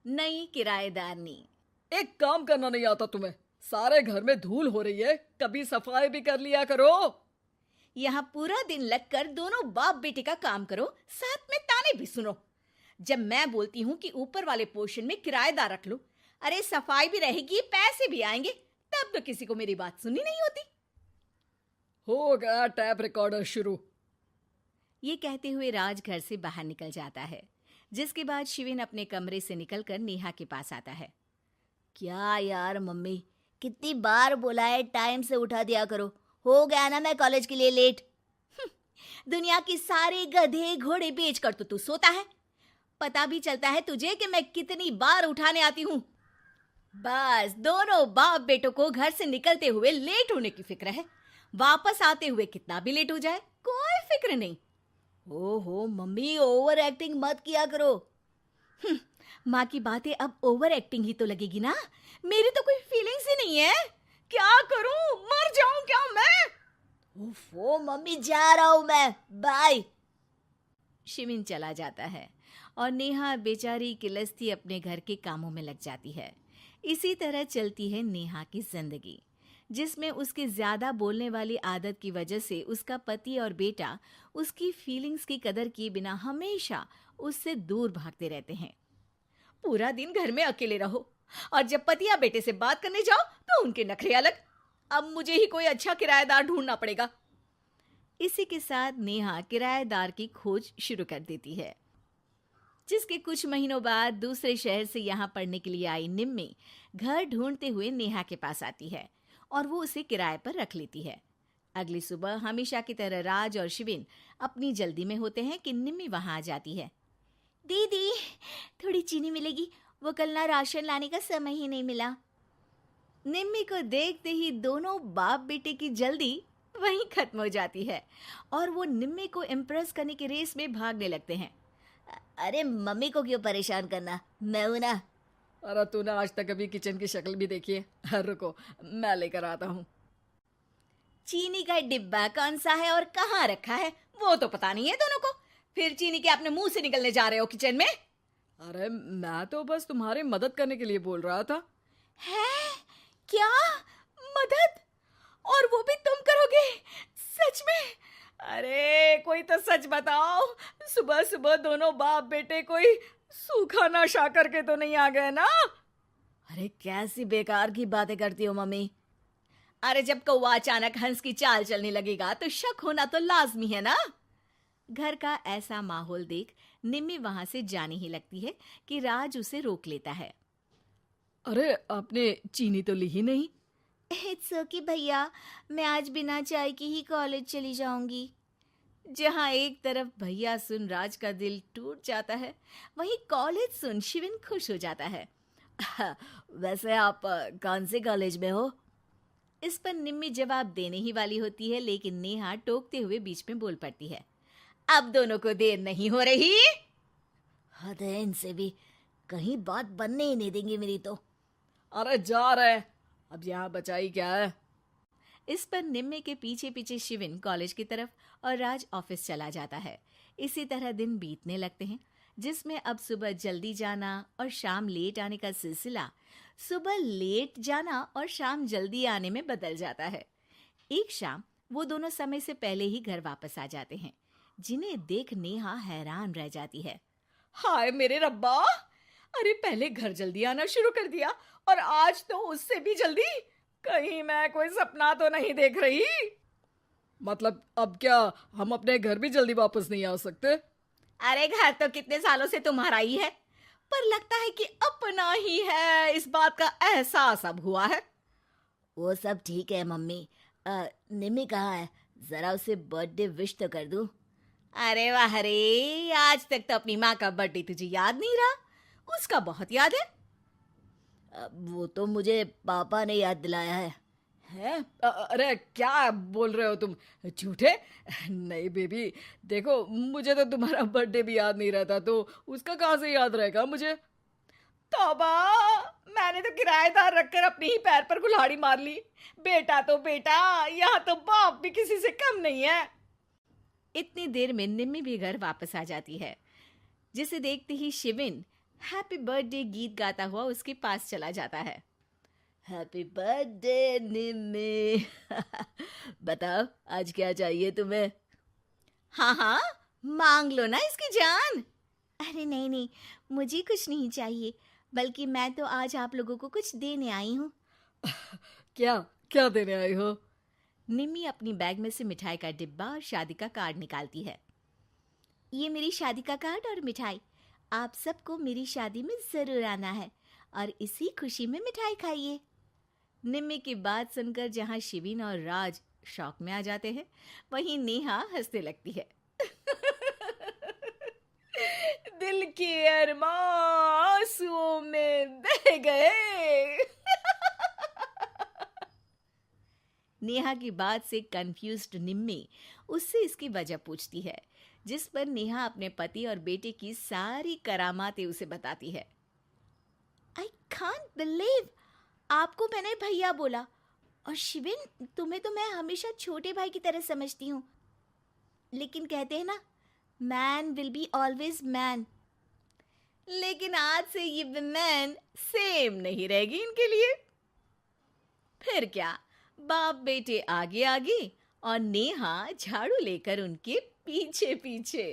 नई किराएदारनी। एक काम करना नहीं आता तुम्हें? सारे घर में धूल हो रही है, कभी सफाई भी कर लिया करो। यहाँ पूरा दिन लगकर दोनों बाप बेटे का काम करो, साथ में ताने भी सुनो। जब मैं बोलती हूँ कि ऊपर वाले पोर्शन में किराएदार रख लो, अरे सफाई भी रहेगी, पैसे भी आएंगे, तब तो किसी को मेरी बात सुननी नहीं होती। हो गया टैप रिकॉर्डर शुरू। ये कहते हुए राज घर से बाहर निकल जाता है, जिसके बाद शिविन अपने कमरे से निकलकर नेहा के पास आता है। क्या यार मम्मी, कितनी बार बोला है टाइम से उठा दिया करो। हो गया ना मैं कॉलेज के लिए लेट। दुनिया की सारे गधे घोड़े बेचकर तो तू सोता है। पता भी चलता है तुझे कि मैं कितनी बार उठाने आती हूँ। बस दोनों बाप बेटों को घर से निकलते हुए लेट होने की फिक्र है, वापस आते हुए कितना भी लेट हो जाए कोई फिक्र नहीं। ओहो मम्मी, ओवर एक्टिंग मत किया करो। माँ की बातें अब ओवर एक्टिंग ही तो लगेगी ना। मेरी तो कोई फीलिंग्स ही नहीं है। क्या करूं, मर जाऊं क्या मैं? ओफो मम्मी, जा रहा हूं मैं, बाय। शिविन चला जाता है और नेहा बेचारी किलस्ती अपने घर के कामों में लग जाती है। इसी तरह चलती है नेहा की जिंदगी, जिसमें उसके ज्यादा बोलने वाली आदत की वजह से उसका पति और बेटा उसकी फीलिंग्स की कदर किए बिना हमेशा उससे दूर भागते रहते हैं। पूरा दिन घर में अकेले रहो और जब पति या बेटे से बात करने जाओ तो उनके नखरे अलग। अब मुझे ही कोई अच्छा किराएदार ढूंढना पड़ेगा। इसी के साथ नेहा किराएदार की खोज शुरू कर देती है, जिसके कुछ महीनों बाद दूसरे शहर से यहाँ पढ़ने के लिए आई निम्मी घर ढूंढते हुए नेहा के पास आती है और वो उसे किराए पर रख लेती है। अगली सुबह हमेशा की तरह राज और शिविन अपनी जल्दी में होते हैं कि निम्मी वहां आ जाती है। दीदी, थोड़ी चीनी मिलेगी, वो कल ना राशन लाने का समय ही नहीं मिला। निम्मी को देखते ही दोनों बाप बेटे की जल्दी वहीं खत्म हो जाती है और वो निम्मी को इम्प्रेस करने की रेस में भागने लगते हैं। अरे मम्मी को क्यों परेशान करना, मैं हूं ना। अरे तूने आज तक अभी किचन की शक्ल भी देखी है? रुको, मैं लेकर आता हूँ। चीनी का डिब्बा कौन सा है और कहाँ रखा है वो तो पता नहीं है दोनों को। फिर चीनी के अपने मुंह से निकलने जा रहे हो किचन में? अरे मैं तो बस तुम्हारी मदद करने के लिए बोल रहा था। है क्या मदद? और वो भी तुम करोगे? सच में? अरे कोई तो सच बताओ, सुबह सुबह दोनों बाप बेटे कोई सूखा नशा करके तो नहीं आ गए ना? अरे कैसी बेकार की बातें करती हो मम्मी। अरे जब कौवा अचानक हंस की चाल चलने लगेगा तो शक होना तो लाजमी है ना। घर का ऐसा माहौल देख निम्मी वहां से जाने ही लगती है कि राज उसे रोक लेता है। अरे आपने चीनी तो ली ही नहीं? इट्स ओके भैया, मैं आज बिना चाय की ही कॉलेज चली जाऊंगी। जहां एक तरफ भैया सुन राज का दिल टूट जाता है, वहीं कॉलेज सुन शिविन खुश हो जाता है। वैसे आप कौन से कॉलेज में हो? इस पर निम्मी जवाब देने ही वाली होती है, लेकिन नेहा टोकते हुए बीच में बोल पड़ती है। अब दोनों को देर नहीं हो रही। हद है इनसे भी, कहीं बात बनने ही नहीं देंगे मेरी तो। अरे जा रहे, अब यहाँ बचाई क्या है? इस पर निम्मी के पीछे पीछे शिविन कॉलेज की तरफ और राज ऑफिस चला जाता है। इसी तरह दिन बीतने लगते हैं, जिसमें अब सुबह जल्दी जाना और शाम लेट आने का सिलसिला सुबह लेट जाना और शाम जल्दी आने में बदल जाता है। एक शाम वो दोनों समय से पहले ही घर वापस आ जाते हैं, जिन्हें देख नेहा हैरान रह जाती है। हाय मेरे रब्बा, अरे पहले घर जल्दी आना शुरू कर दिया और आज तो उससे भी जल्दी। कहीं मैं कोई सपना तो नहीं देख रही? मतलब अब क्या हम अपने घर भी जल्दी वापस नहीं आ सकते? अरे घर तो कितने सालों से तुम्हारा ही है, पर लगता है कि अपना ही है, इस बात का एहसास अब हुआ है। वो सब ठीक है मम्मी, निम्मी कहाँ है? जरा उसे बर्थडे विश तो कर दूं। अरे वाह रे, आज तक तो अपनी माँ का बर्थडे तुझे याद नहीं रहा, उसका बहुत याद है। वो तो मुझे पापा ने याद दिलाया है। हैं? अरे क्या बोल रहे हो तुम झूठे? नहीं बेबी, देखो मुझे तो तुम्हारा बर्थडे भी याद नहीं रहता, तो उसका कहाँ से याद रहेगा मुझे? तौबा, मैंने तो किराएदार रखकर अपने ही पैर पर कुल्हाड़ी मार ली। बेटा तो बेटा, यहाँ तो बाप भी किसी से कम नहीं है। इतनी देर में निम्मी भी घर वापस आ जाती है, जिसे देखते ही शिविन हैप्पी बर्थडे गीत गाता हुआ उसके पास चला जाता है। हैप्पी बर्थडे निम्मी। बताओ आज क्या चाहिए तुम्हें? हाँ हाँ, मांग लो ना इसकी जान। अरे नहीं नहीं, मुझे कुछ नहीं चाहिए, बल्कि मैं तो आज आप लोगों को कुछ देने आई हूँ। क्या क्या देने आई हो? निम्मी अपनी बैग में से मिठाई का डिब्बा और शादी का कार्ड निकालती है। ये मेरी शादी का कार्ड और मिठाई। आप सबको मेरी शादी में जरूर आना है और इसी खुशी में मिठाई खाइए। निम्मी की बात सुनकर जहां शिविन और राज शॉक में आ जाते हैं, वहीं नेहा हंसने लगती है। दिल के अरमां आंसुओं में बह गए। नेहा की बात से कंफ्यूज्ड निम्मी उससे इसकी वजह पूछती है, जिस पर नेहा अपने पति और बेटे की सारी करामातें उसे बताती है। आई कांट बिलीव, आपको मैंने भैया बोला, और शिविन तुम्हें तो मैं हमेशा छोटे भाई की तरह समझती हूँ, लेकिन कहते हैं ना, man will be always man. लेकिन आज से ये विमेन सेम नहीं रहेगी इनके लिए। फिर क्या, बाप बेटे आगे आगे और नेहा झाड़ू लेकर उनके पीछे पीछे।